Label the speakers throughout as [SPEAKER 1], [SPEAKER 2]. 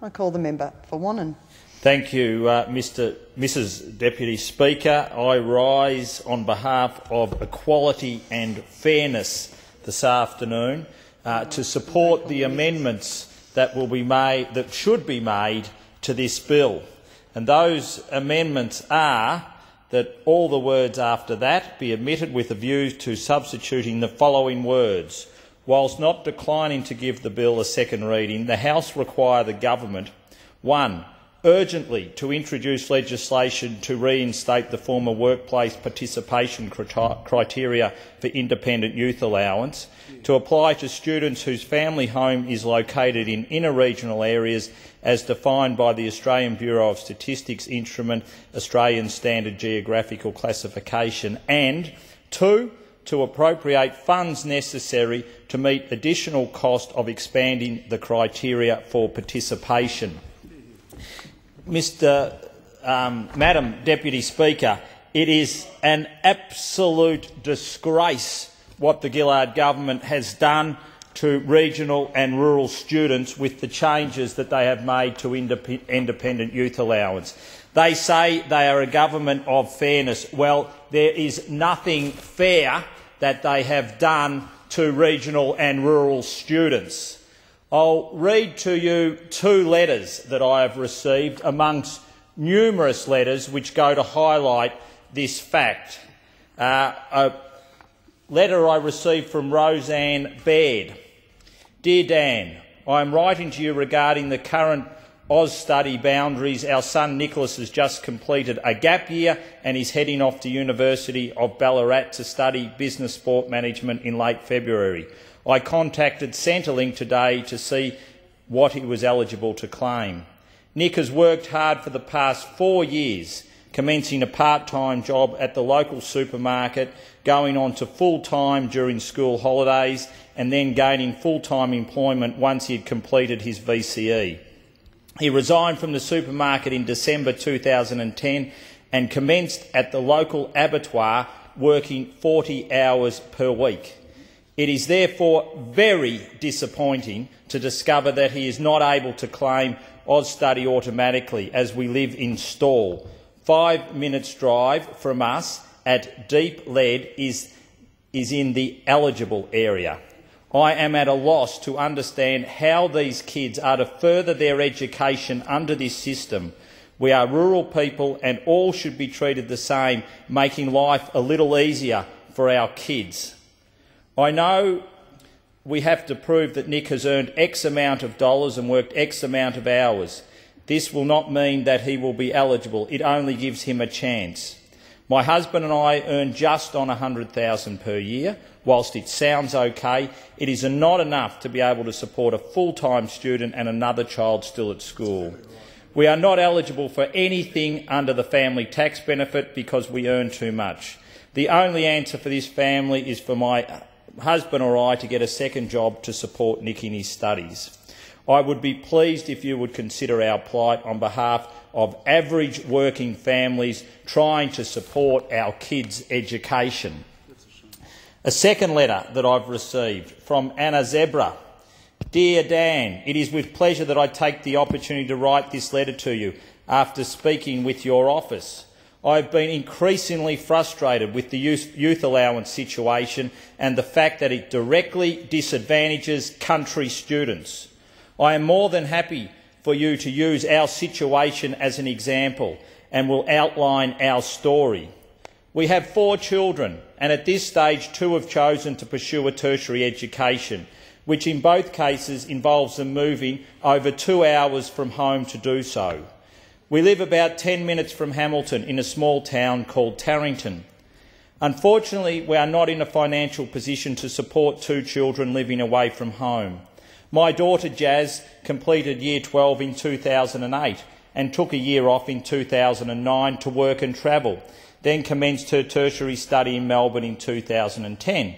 [SPEAKER 1] I call the member for Wannon.
[SPEAKER 2] Thank you, Mrs Deputy Speaker. I rise on behalf of equality and fairness this afternoon to support the amendments that should be made to this bill. And those amendments are that all the words after that be omitted with a view to substituting the following words. Whilst not declining to give the bill a second reading, the House require the government, 1, urgently to introduce legislation to reinstate the former workplace participation criteria for independent youth allowance, to apply to students whose family home is located in inner regional areas as defined by the Australian Bureau of Statistics instrument Australian Standard Geographical Classification, and 2, to appropriate funds necessary to meet additional cost of expanding the criteria for participation. Madam Deputy Speaker, it is an absolute disgrace what the Gillard government has done to regional and rural students with the changes that they have made to independent youth allowance. They say they are a government of fairness. Well, there is nothing fair that they have done to regional and rural students. I'll read to you 2 letters that I have received amongst numerous letters which go to highlight this fact. A letter I received from Roseanne Baird. Dear Dan, I am writing to you regarding the current Oz study boundaries. Our son Nicholas has just completed a gap year and is heading off to University of Ballarat to study business sport management in late February. I contacted Centrelink today to see what he was eligible to claim. Nick has worked hard for the past 4 years, commencing a part-time job at the local supermarket, going on to full-time during school holidays and then gaining full-time employment once he had completed his VCE. He resigned from the supermarket in December 2010 and commenced at the local abattoir working 40 hours per week. It is therefore very disappointing to discover that he is not able to claim AusStudy automatically, as we live in Stawell. 5 minutes drive from us at Deep Lead is in the eligible area. I am at a loss to understand how these kids are to further their education under this system. We are rural people and all should be treated the same, making life a little easier for our kids. I know we have to prove that Nick has earned X amount of dollars and worked X amount of hours. This will not mean that he will be eligible. It only gives him a chance. My husband and I earn just on $100,000 per year. Whilst it sounds okay, it is not enough to be able to support a full-time student and another child still at school. We are not eligible for anything under the family tax benefit because we earn too much. The only answer for this family is for my husband or I to get a second job to support Nick in his studies. I would be pleased if you would consider our plight on behalf of average working families trying to support our kids' education. A second letter that I've received from Anna Zebra. Dear Dan, it is with pleasure that I take the opportunity to write this letter to you after speaking with your office. I have been increasingly frustrated with the youth allowance situation and the fact that it directly disadvantages country students. I am more than happy for you to use our situation as an example and will outline our story. We have 4 children and at this stage 2 have chosen to pursue a tertiary education, which in both cases involves them moving over 2 hours from home to do so. We live about 10 minutes from Hamilton in a small town called Tarrington. Unfortunately, we are not in a financial position to support 2 children living away from home. My daughter Jazz completed Year 12 in 2008 and took a year off in 2009 to work and travel, then commenced her tertiary study in Melbourne in 2010.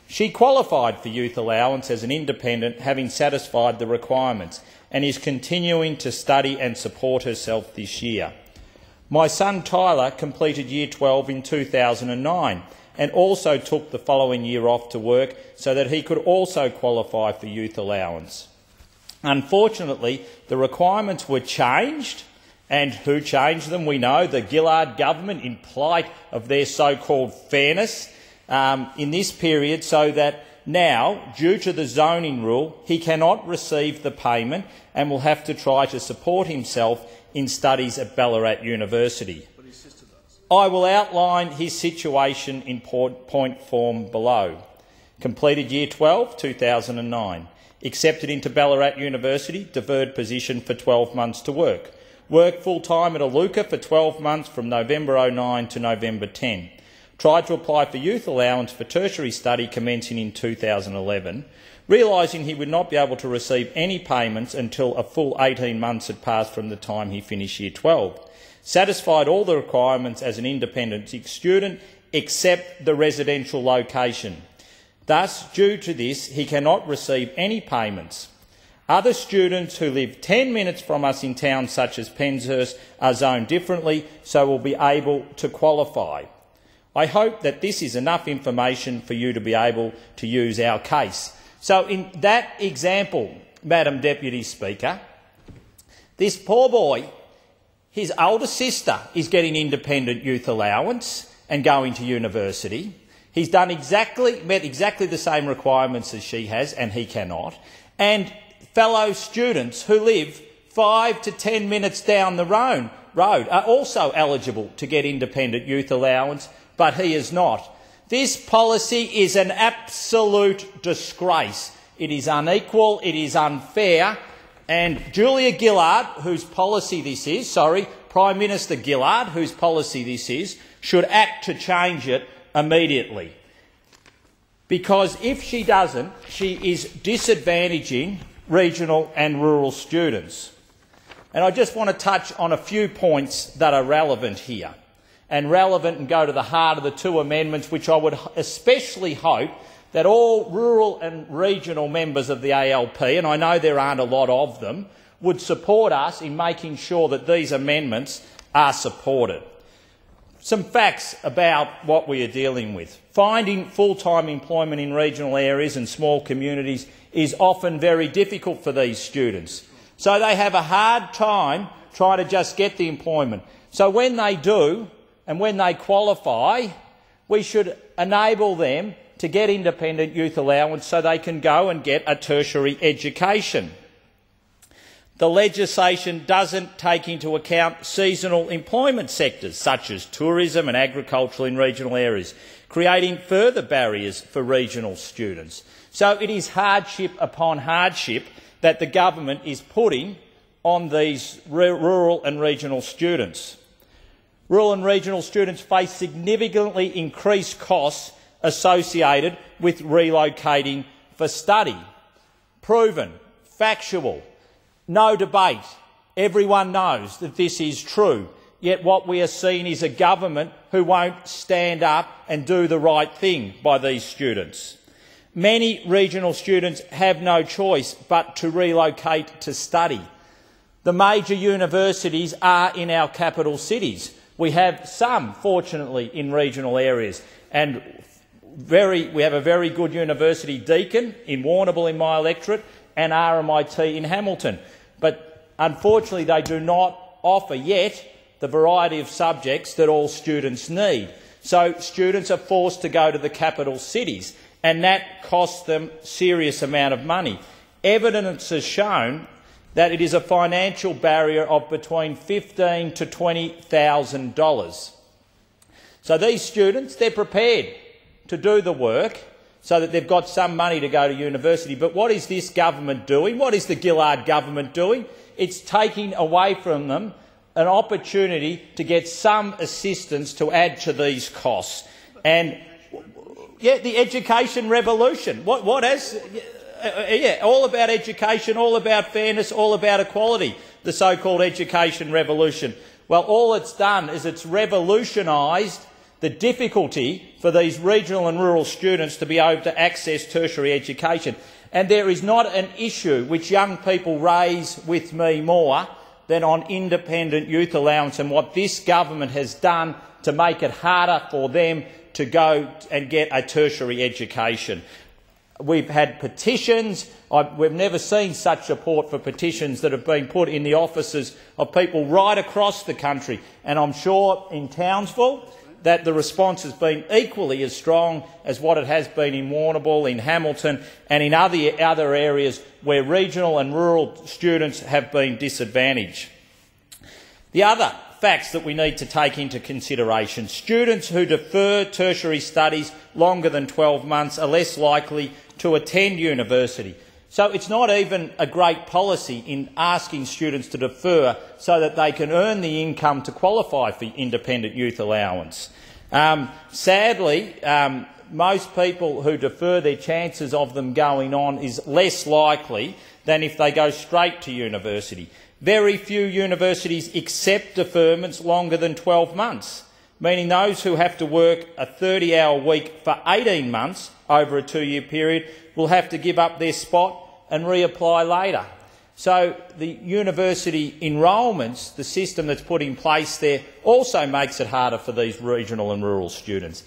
[SPEAKER 2] She qualified for youth allowance as an independent, having satisfied the requirements, and is continuing to study and support herself this year. My son Tyler completed Year 12 in 2009 and also took the following year off to work so that he could also qualify for youth allowance. Unfortunately, the requirements were changed, and who changed them? We know the Gillard government, in plight of their so-called fairness in this period, so that now, due to the zoning rule, he cannot receive the payment and will have to try to support himself in studies at Ballarat University.
[SPEAKER 3] But his sister does.
[SPEAKER 2] I will outline his situation in point form below. Completed Year 12, 2009. Accepted into Ballarat University, deferred position for 12 months to work. Worked full-time at Iluka for 12 months from November 09 to November 10. Tried to apply for Youth Allowance for tertiary study commencing in 2011, realising he would not be able to receive any payments until a full 18 months had passed from the time he finished Year 12. Satisfied all the requirements as an independent student except the residential location. Thus, due to this, he cannot receive any payments. Other students who live 10 minutes from us in towns such as Penshurst are zoned differently, so will be able to qualify. I hope that this is enough information for you to be able to use our case. So in that example, Madam Deputy Speaker, this poor boy, his older sister is getting independent youth allowance and going to university. He's met exactly the same requirements as she has, and he cannot. And fellow students who live 5 to 10 minutes down the road are also eligible to get independent youth allowance, but he is not. This policy is an absolute disgrace. It is unequal, it is unfair, and Julia Gillard, whose policy this is, Prime Minister Gillard, whose policy this is, should act to change it immediately. Because if she doesn't, she is disadvantaging regional and rural students. And I just want to touch on a few points that are relevant here, and go to the heart of the two amendments, which I would especially hope that all rural and regional members of the ALP, and I know there aren't a lot of them, would support us in making sure that these amendments are supported. Some facts about what we are dealing with. Finding full-time employment in regional areas and small communities is often very difficult for these students. So they have a hard time trying to just get the employment. So when they do, and when they qualify, we should enable them to get independent youth allowance so they can go and get a tertiary education. The legislation doesn't take into account seasonal employment sectors such as tourism and agriculture in regional areas, creating further barriers for regional students. So it is hardship upon hardship that the government is putting on these rural and regional students. Rural and regional students face significantly increased costs associated with relocating for study. Proven, factual, no debate. Everyone knows that this is true. Yet what we are seeing is a government who won't stand up and do the right thing by these students. Many regional students have no choice but to relocate to study. The major universities are in our capital cities. We have some, fortunately, in regional areas, and we have a very good university, Deakin, in Warrnambool in my electorate, and RMIT in Hamilton. But unfortunately, they do not offer yet the variety of subjects that all students need. So students are forced to go to the capital cities, and that costs them a serious amount of money. Evidence has shown that it is a financial barrier of between $15,000 to $20,000. So these students, they're prepared to do the work so that they've got some money to go to university. But what is this government doing? What is the Gillard government doing? It's taking away from them an opportunity to get some assistance to add to these costs. And yeah, the education revolution. All about education, all about fairness, all about equality, the so-called education revolution. Well, all it's done is it's revolutionised the difficulty for these regional and rural students to be able to access tertiary education. And there is not an issue which young people raise with me more than on independent youth allowance and what this government has done to make it harder for them to go and get a tertiary education. We've had petitions. We've never seen such support for petitions that have been put in the offices of people right across the country. And I'm sure in Townsville that the response has been equally as strong as what it has been in Warrnambool, in Hamilton and in other areas where regional and rural students have been disadvantaged. The other facts that we need to take into consideration: students who defer tertiary studies longer than 12 months are less likely to attend university. So it's not even a great policy in asking students to defer so that they can earn the income to qualify for independent youth allowance. Sadly, most people who defer, their chances of them going on is less likely than if they go straight to university. Very few universities accept deferments longer than 12 months, meaning those who have to work a 30-hour week for 18 months over a 2-year period will have to give up their spot and reapply later. So the university enrolments, the system that's put in place there, also makes it harder for these regional and rural students.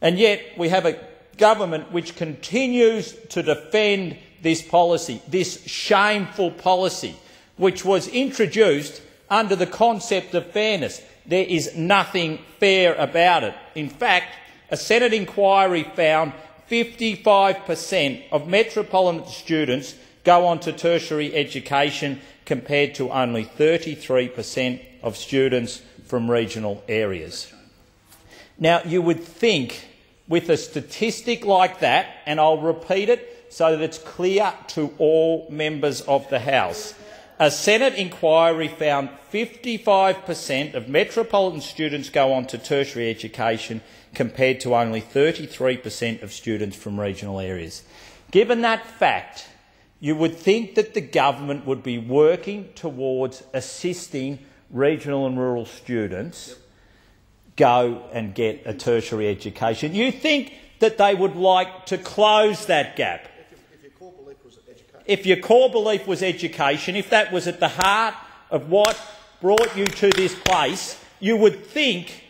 [SPEAKER 2] And yet we have a government which continues to defend this policy, this shameful policy, which was introduced under the concept of fairness. There is nothing fair about it. In fact, a Senate inquiry found 55% of metropolitan students go on to tertiary education compared to only 33% of students from regional areas. Now, you would think with a statistic like that, and I'll repeat it so that it's clear to all members of the House, a Senate inquiry found 55% of metropolitan students go on to tertiary education compared to only 33% of students from regional areas. Given that fact, you would think that the government would be working towards assisting regional and rural students go and get a tertiary education. You think that they would like to close that gap. If your core belief was education, if that was at the heart of what brought you to this place, you would think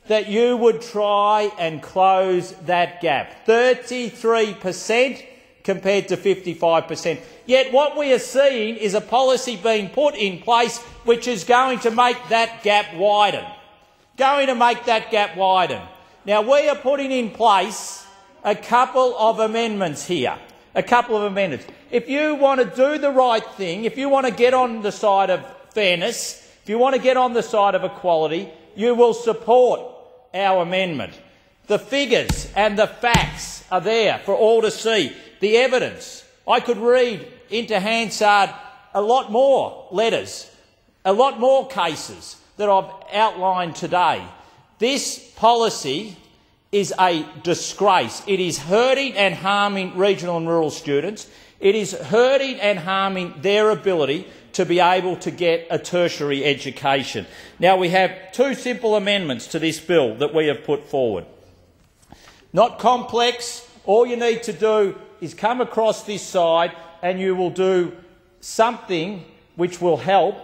[SPEAKER 2] that you would try and close that gap. 33% compared to 55%. Yet what we are seeing is a policy being put in place which is going to make that gap widen. Now, we are putting in place a couple of amendments here. If you want to do the right thing, if you want to get on the side of fairness, if you want to get on the side of equality, you will support our amendment. The figures and the facts are there for all to see. The evidence. I could read into Hansard a lot more letters, a lot more cases that I've outlined today. This policy is a disgrace. It is hurting and harming regional and rural students. It is hurting and harming their ability to be able to get a tertiary education. Now, we have two simple amendments to this bill that we have put forward. Not complex. All you need to do is come across this side and you will do something which will help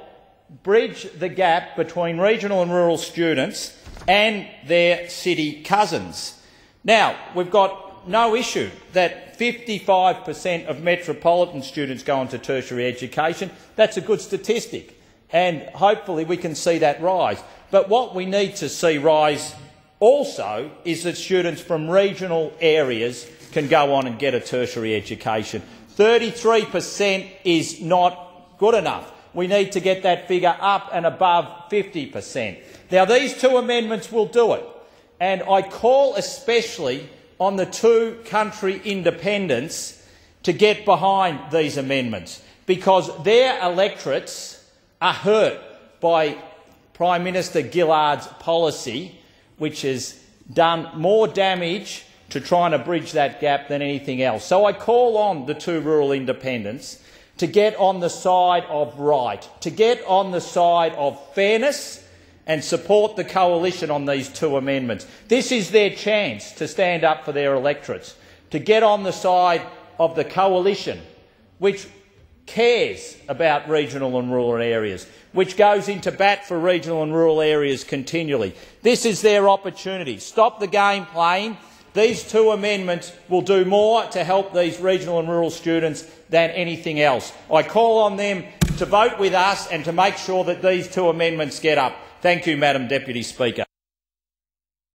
[SPEAKER 2] bridge the gap between regional and rural students and their city cousins. Now, we've got no issue that 55% of metropolitan students go on to tertiary education. That's a good statistic, and hopefully we can see that rise. But what we need to see rise also is that students from regional areas can go on and get a tertiary education. 33% is not good enough. We need to get that figure up and above 50%. Now, these two amendments will do it, and I call especially on the two country independents to get behind these amendments, because their electorates are hurt by Prime Minister Gillard's policy, which has done more damage to trying to bridge that gap than anything else. So I call on the two rural independents to get on the side of right, to get on the side of fairness and support the coalition on these two amendments. This is their chance to stand up for their electorates, to get on the side of the coalition, which cares about regional and rural areas, which goes into bat for regional and rural areas continually. This is their opportunity. Stop the game playing These two amendments will do more to help these regional and rural students than anything else. I call on them to vote with us and to make sure that these two amendments get up. Thank you, Madam Deputy Speaker.